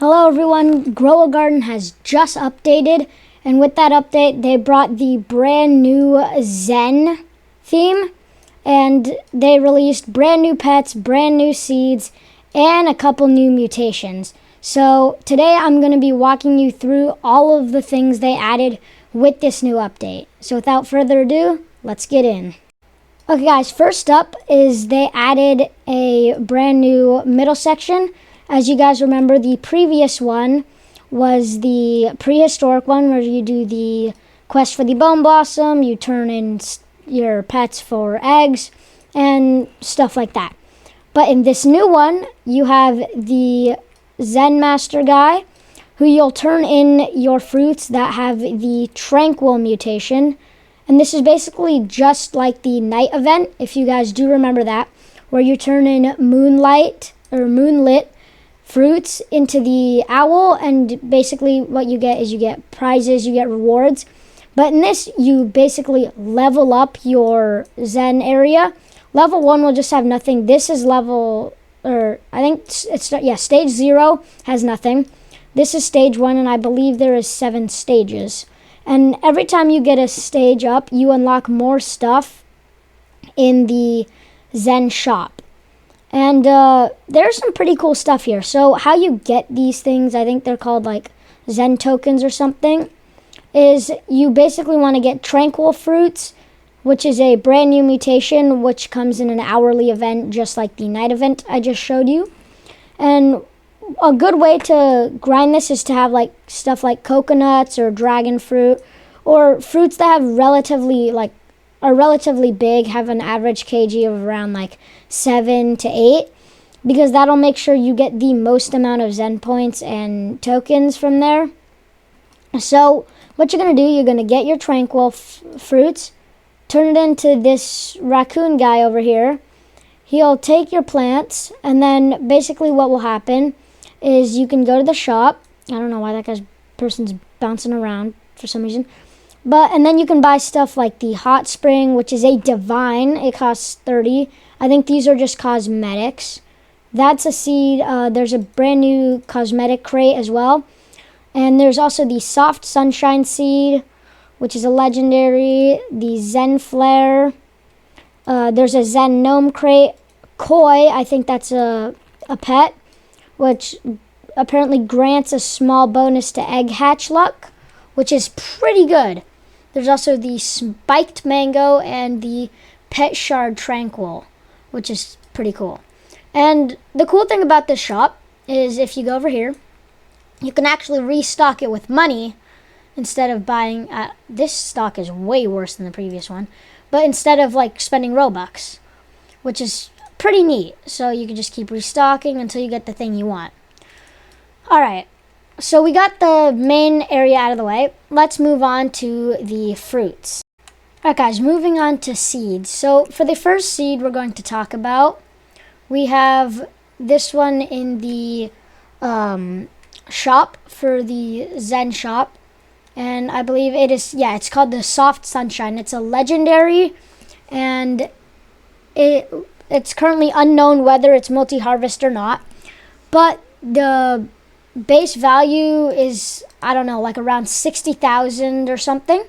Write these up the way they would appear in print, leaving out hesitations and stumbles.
Hello everyone, Grow a Garden has just updated, and with that update they brought the brand new Zen theme, and they released brand new pets, brand new seeds, and a couple new mutations. So today I'm going to be walking you through all of the things they added with this new update. So without further ado, let's get in. Okay guys, first up is they added a brand new middle section. As you guys remember, the previous one was the prehistoric one where you do the quest for the bone blossom, you turn in your pets for eggs, and stuff like that. But in this new one, you have the Zen Master guy, who you'll turn in your fruits that have the Tranquil mutation. And this is basically just like the night event, if you guys do remember that, where you turn in moonlit fruits into the owl, and basically what you get is you get prizes, you get rewards. But in this, you basically level up your Zen area. Level 1 will just have nothing. This is stage 0 has nothing. This is stage 1, and I believe there is 7 stages. And every time you get a stage up, you unlock more stuff in the Zen shop. And there's some pretty cool stuff here. So how you get these things, I think they're called like Zen tokens or something, is you basically want to get Tranquil fruits, which is a brand new mutation, which comes in an hourly event, just like the night event I just showed you. And a good way to grind this is to have like stuff like coconuts or dragon fruit, or fruits that have are relatively big, have an average kg of around like 7 to 8, because that'll make sure you get the most amount of Zen points and tokens from there. So what you're going to do, you're going to get your Tranquil fruits, turn it into this raccoon guy over here. He'll take your plants, and then basically what will happen is you can go to the shop. I don't know why that person's bouncing around for some reason. And then you can buy stuff like the hot spring, which is a divine. It costs 30. I think these are just cosmetics. That's a seed. There's a brand new cosmetic crate as well. And there's also the soft sunshine seed, which is a legendary. The Zen flare. There's a Zen gnome crate. Koi, I think that's a pet, which apparently grants a small bonus to egg hatch luck, which is pretty good. There's also the spiked mango and the pet shard tranquil, which is pretty cool. And the cool thing about this shop is if you go over here, you can actually restock it with money instead of buying. This stock is way worse than the previous one, but instead of like spending Robux, which is pretty neat. So you can just keep restocking until you get the thing you want. All right. So we got the main area out of the way. Let's move on to the fruits. Alright guys, moving on to seeds. So for the first seed we're going to talk about, we have this one in the shop for the Zen shop. And I believe it's called the Soft Sunshine. It's a legendary, and it's currently unknown whether it's multi-harvest or not. But the base value is, I don't know, like around 60,000 or something.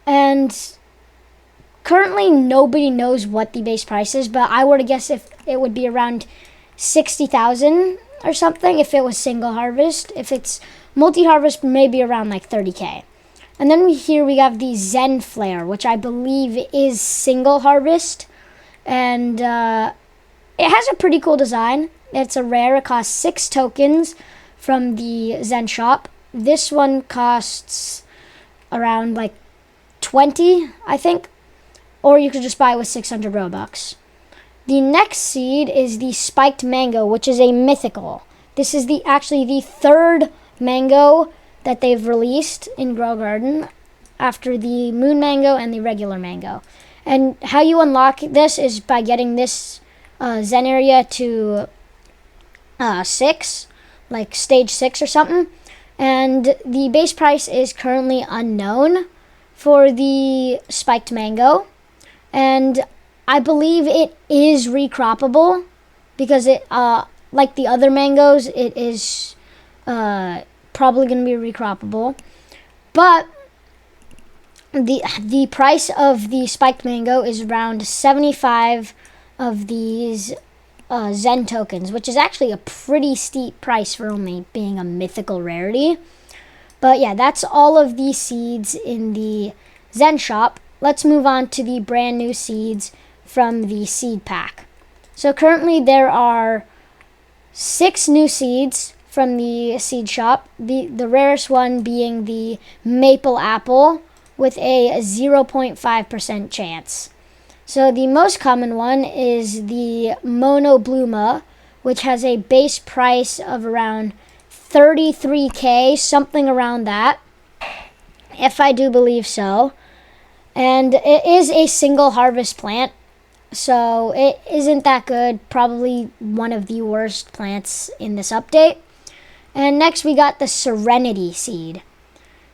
And currently nobody knows what the base price is, but I were to guess if it would be around 60,000 or something if it was single harvest. If it's multi-harvest, maybe around like 30k. And then we have the Zen flare, which I believe is single harvest. And it has a pretty cool design. It's a rare. It costs 6 tokens from the Zen shop. This one costs around like 20, I think, or you could just buy it with 600 Robux. The next seed is the spiked mango, which is a mythical. This is actually the 3rd mango that they've released in Grow Garden after the moon mango and the regular mango. And how you unlock this is by getting this Zen area to 6, like stage 6 or something. And the base price is currently unknown for the spiked mango. And I believe it is recroppable because it, like the other mangoes, it is probably going to be recroppable. But the price of the spiked mango is around 75 of these Zen tokens, which is actually a pretty steep price for only being a mythical rarity. But yeah, that's all of the seeds in the Zen shop. Let's move on to the brand new seeds from the seed pack. So currently there are 6 new seeds from the seed shop. The rarest one being the maple apple with a 0.5% chance. So the most common one is the Mono Bluma, which has a base price of around 33k, something around that, if I do believe so. And it is a single harvest plant, so it isn't that good. Probably one of the worst plants in this update. And next we got the Serenity seed.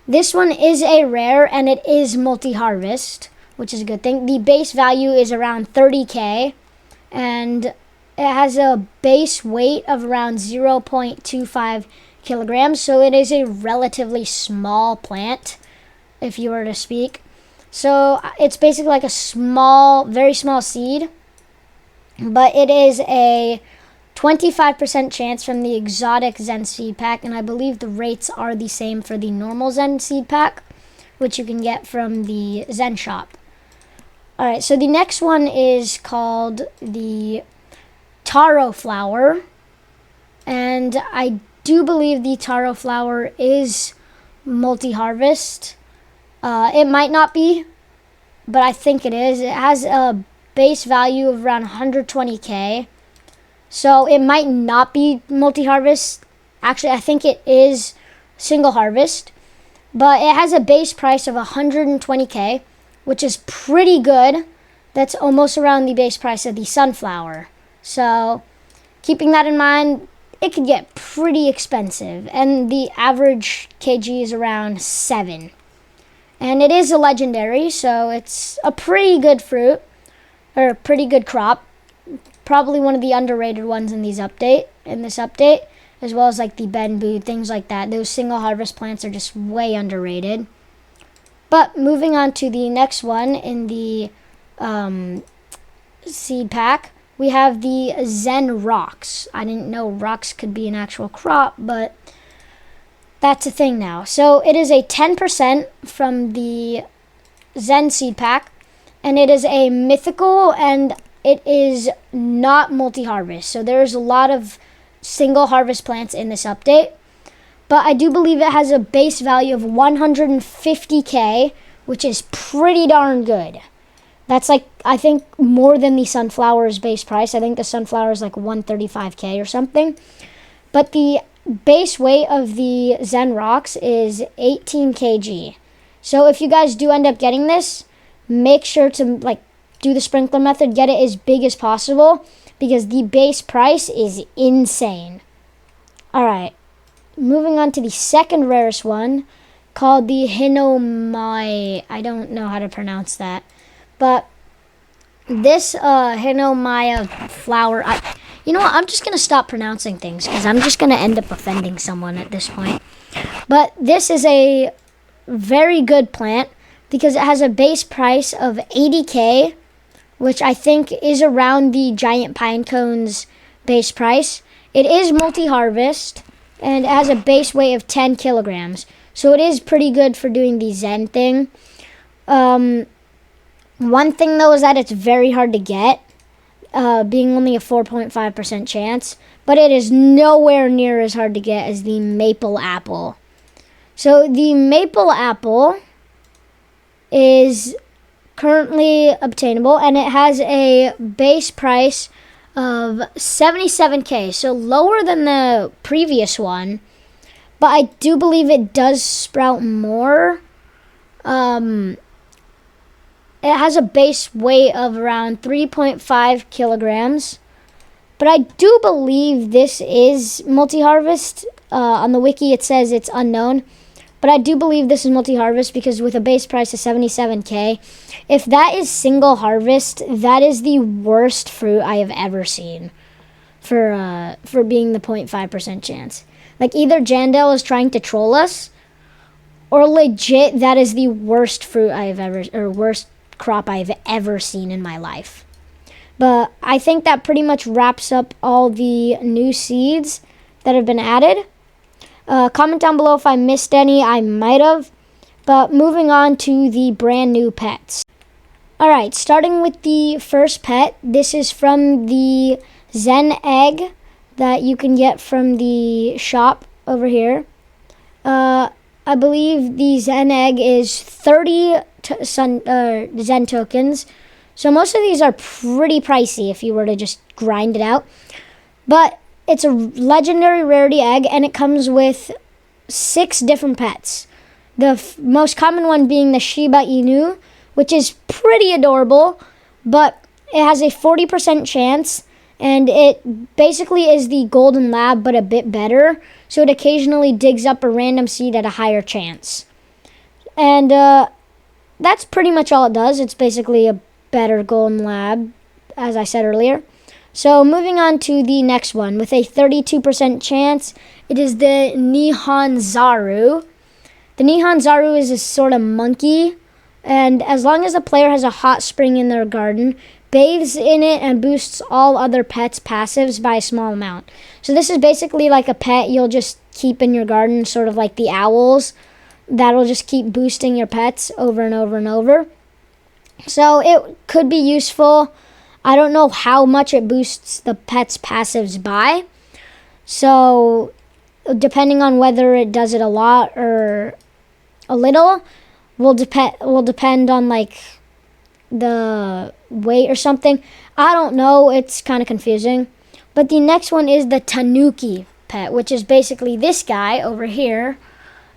This one is a rare and it is multi-harvest, which is a good thing. The base value is around 30k and it has a base weight of around 0.25 kilograms, so it is a relatively small plant, if you were to speak. So it's basically like a small, very small seed, but it is a 25% chance from the exotic Zen seed pack, and I believe the rates are the same for the normal Zen seed pack, which you can get from the Zen shop. Alright, so the next one is called the taro flower, and I do believe the taro flower is multi-harvest. It might not be, but I think it is. It has a base value of around 120k, so it might not be multi-harvest. Actually, I think it is single harvest, but it has a base price of 120k, which is pretty good. That's almost around the base price of the sunflower. So keeping that in mind, it could get pretty expensive, and the average kg is around 7. And it is a legendary, so it's a pretty good fruit, or a pretty good crop. Probably one of the underrated ones in this update, as well as like the Benbu, things like that. Those single harvest plants are just way underrated. But moving on to the next one in the seed pack, we have the Zen Rocks. I didn't know rocks could be an actual crop, but that's a thing now. So it is a 10% from the Zen seed pack, and it is a mythical, and it is not multi-harvest. So there's a lot of single harvest plants in this update, but I do believe it has a base value of 150k, which is pretty darn good. That's like, I think, more than the sunflower's base price. I think the sunflower is like 135k or something. But the base weight of the Zen Rocks is 18 kg. So if you guys do end up getting this, make sure to like do the sprinkler method, get it as big as possible, because the base price is insane. Alright, moving on to the second rarest one, called the Hinomai. I don't know how to pronounce that. But this Hinomaya flower, you know what, I'm just going to stop pronouncing things, because I'm just going to end up offending someone at this point. But this is a very good plant, because it has a base price of 80k, which I think is around the giant pine cone's base price. It is multi-harvest, and it has a base weight of 10 kilograms. So it is pretty good for doing the Zen thing. One thing, though, is that it's very hard to get, being only a 4.5% chance. But it is nowhere near as hard to get as the maple apple. So the maple apple is currently obtainable, and it has a base price of 77k, so lower than the previous one, but I do believe it does sprout more. It has a base weight of around 3.5 kilograms, but I do believe this is multi-harvest. On the wiki it says it's unknown, but I do believe this is multi-harvest, because with a base price of 77k, if that is single harvest, that is the worst fruit I have ever seen for being the 0.5% chance. Like, either Jandel is trying to troll us, or legit, that is the worst fruit worst crop I've ever seen in my life. But I think that pretty much wraps up all the new seeds that have been added. Comment down below if I missed any. I might have. But moving on to the brand new pets. Alright, starting with the first pet. This is from the Zen egg that you can get from the shop over here. I believe the Zen egg is 30 Zen tokens. So most of these are pretty pricey if you were to just grind it out. But it's a legendary rarity egg, and it comes with 6 different pets. The most common one being the Shiba Inu, which is pretty adorable, but it has a 40% chance, and it basically is the golden lab, but a bit better. So it occasionally digs up a random seed at a higher chance. And that's pretty much all it does. It's basically a better golden lab, as I said earlier. So moving on to the next one, with a 32% chance, it is the Nihon Zaru. The Nihon Zaru is a sort of monkey, and as long as the player has a hot spring in their garden, bathes in it and boosts all other pets' passives by a small amount. So this is basically like a pet you'll just keep in your garden, sort of like the owls. That'll just keep boosting your pets over and over and over. So it could be useful. I don't know how much it boosts the pet's passives by. So depending on whether it does it a lot or a little will depend on like the weight or something. I don't know. It's kind of confusing. But the next one is the Tanuki pet, which is basically this guy over here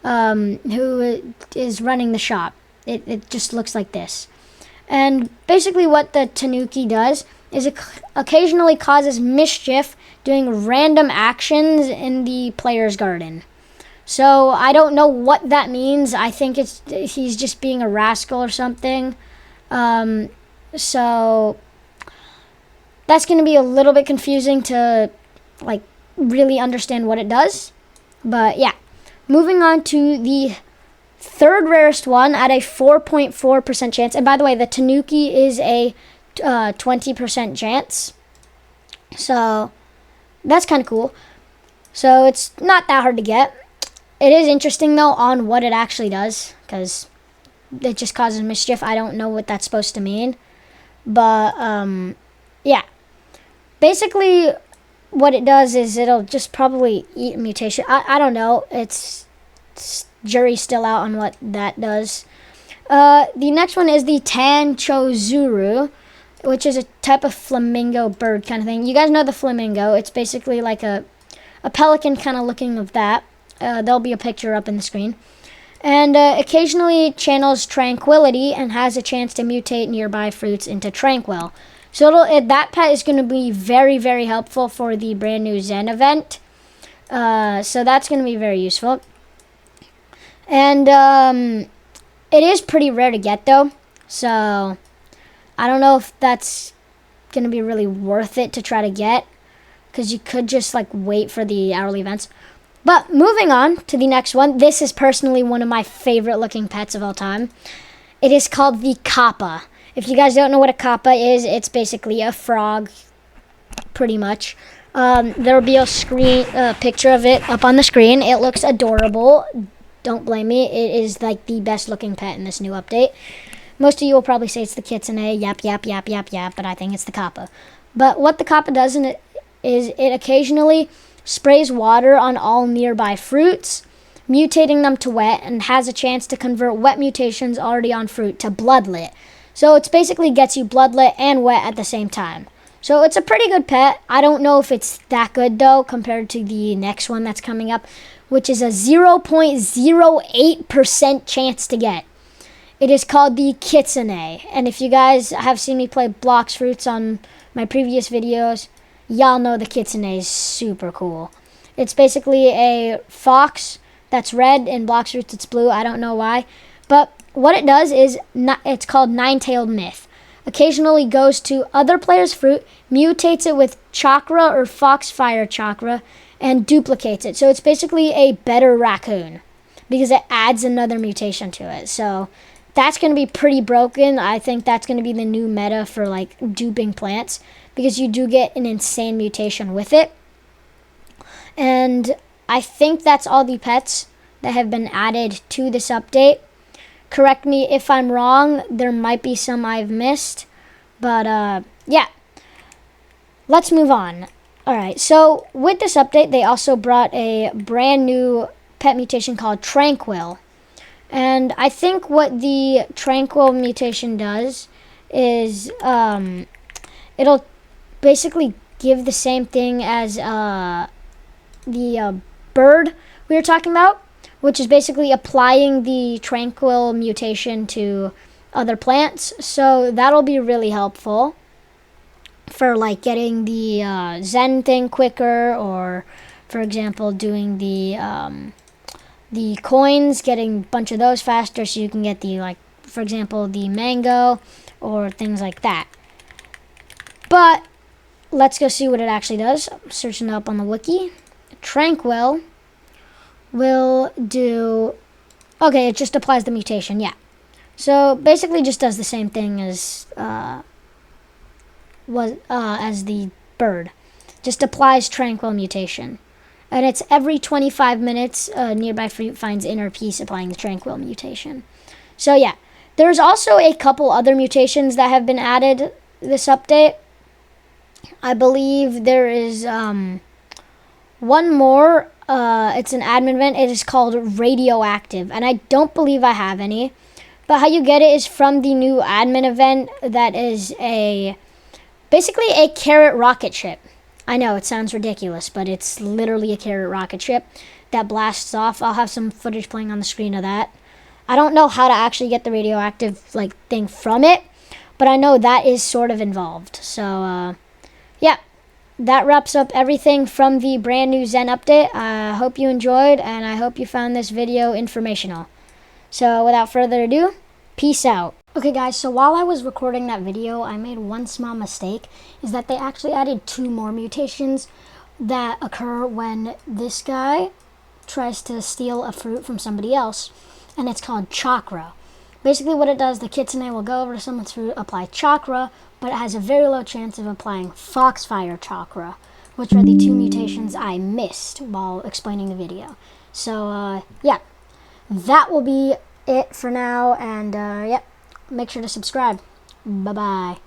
who is running the shop. It just looks like this. And basically what the Tanuki does is it occasionally causes mischief doing random actions in the player's garden. So I don't know what that means. I think he's just being a rascal or something. So that's going to be a little bit confusing to like really understand what it does. But yeah, moving on to the third rarest one at a 4.4% chance. And by the way, the Tanuki is a 20% chance. So that's kind of cool. So it's not that hard to get. It is interesting though on what it actually does, because it just causes mischief. I don't know what that's supposed to mean. But yeah. Basically what it does is it'll just probably eat a mutation. I don't know. It's jury's still out on what that does. The next one is the Tanchozuru, which is a type of flamingo bird kind of thing. You guys know the flamingo. It's basically like a pelican kind of looking of that. There'll be a picture up in the screen. And occasionally channels tranquility and has a chance to mutate nearby fruits into tranquil. So that pet is going to be very, very helpful for the brand new Zen event. So that's going to be very useful. And it is pretty rare to get though. So I don't know if that's going to be really worth it to try to get, because you could just like wait for the hourly events. But moving on to the next one. This is personally one of my favorite looking pets of all time. It is called the Kappa. If you guys don't know what a Kappa is, it's basically a frog, pretty much. There will be a picture of it up on the screen. It looks adorable. Don't blame me. It is like the best looking pet in this new update. Most of you will probably say it's the Kitsune, yap, yap, yap, yap, yap, but I think it's the Kappa. But what the Kappa does is it occasionally sprays water on all nearby fruits, mutating them to wet, and has a chance to convert wet mutations already on fruit to bloodlit. So it basically gets you bloodlit and wet at the same time. So it's a pretty good pet. I don't know if it's that good though compared to the next one that's coming up, which is a 0.08% chance to get. It is called the Kitsune. And if you guys have seen me play Blocks Fruits on my previous videos, y'all know the Kitsune is super cool. It's basically a fox that's red, and Blocks Fruits it's blue. I don't know why. But what it does is, it's called Nine-Tailed Myth. Occasionally goes to other players' fruit, mutates it with chakra or foxfire chakra, and duplicates it. So it's basically a better raccoon because it adds another mutation to it. So that's going to be pretty broken. I think that's going to be the new meta for like duping plants, because you do get an insane mutation with it. And I think that's all the pets that have been added to this update. Correct me if I'm wrong. There might be some I've missed. But yeah, let's move on. Alright, so with this update, they also brought a brand new pet mutation called Tranquil. And I think what the Tranquil mutation does is it'll basically give the same thing as the bird we were talking about, which is basically applying the Tranquil mutation to other plants. So that'll be really helpful for like getting the Zen thing quicker, or for example doing the coins, getting a bunch of those faster, so you can get the, like, for example, the mango or things like that. But let's go see what it actually does. I'm searching up on the wiki. Tranquil will do, okay, it just applies the mutation, yeah. So basically just does the same thing as the bird. Just applies Tranquil mutation. And it's every 25 minutes, nearby fruit finds inner peace, applying the Tranquil mutation. So yeah, there's also a couple other mutations that have been added this update. I believe there is one more. It's an admin event. It is called Radioactive, and I don't believe I have any. But how you get it is from the new admin event that is basically a carrot rocket ship. I know, it sounds ridiculous, but it's literally a carrot rocket ship that blasts off. I'll have some footage playing on the screen of that. I don't know how to actually get the radioactive like thing from it, but I know that is sort of involved. So, yeah, that wraps up everything from the brand new Zen update. I hope you enjoyed, and I hope you found this video informational. So, without further ado, peace out. Okay guys, so while I was recording that video, I made one small mistake, is that they actually added 2 more mutations that occur when this guy tries to steal a fruit from somebody else, and it's called Chakra. Basically what it does, the kitsune will go over to someone's fruit, apply Chakra, but it has a very low chance of applying Foxfire Chakra, which are the 2 mutations I missed while explaining the video. So, yeah, that will be it for now, and, yep. Make sure to subscribe. Bye-bye.